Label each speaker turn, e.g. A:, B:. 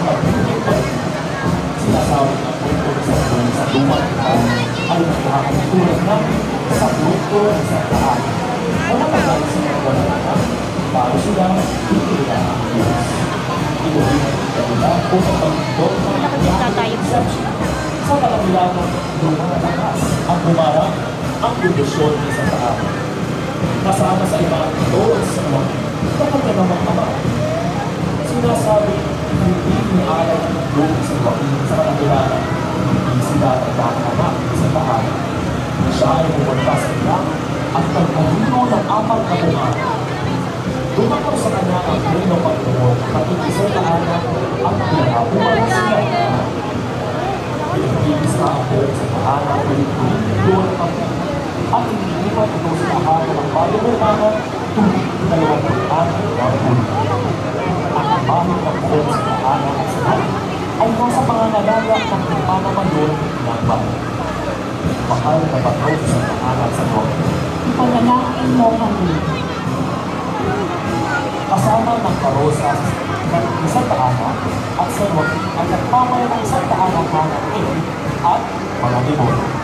A: mabuting balik. Sinasabi ng tungkol sa buhay sa lumang ito ay nakakatulad namin sa grupo sa tahan. Wala pa tayo sa mga wala naman, bago sila itinila ang Diyos. Inuwinan nila upang pagdod ng exception. Sa kalabilanan, lumang lakas ang humarap ang delusyon ni sa tahan. Kasama sa ibang doon sa mga kapag na namang ama. Sinasabi, hindi nialay ang doon sa Joaquin sa kalabilanan. Hindi sila nagkakanak sa tahan. Siya ay pumunta sa ila at nagkalino ng apat na buwan. Dumating sa kanya ang Panginoong Panginoon at ikisay kaanak at pinahabuan sila. Pinagkikis na ang buong sa tahanan at doon ang at inilipat ito sa tahanan ng bayan ng mga tuwing 26 na buwan. Ang bahay ng buong sa tahanan at sa ay nasa pangangalala ng panamalon ng bahay. Mahal na batog sa tahanan sa Lord.
B: Ipanalangin mo kami.
A: Kasama ng karosa ng isang tahanan at sa Lord ay nagpamay ng isang tahanan ng at mga libon.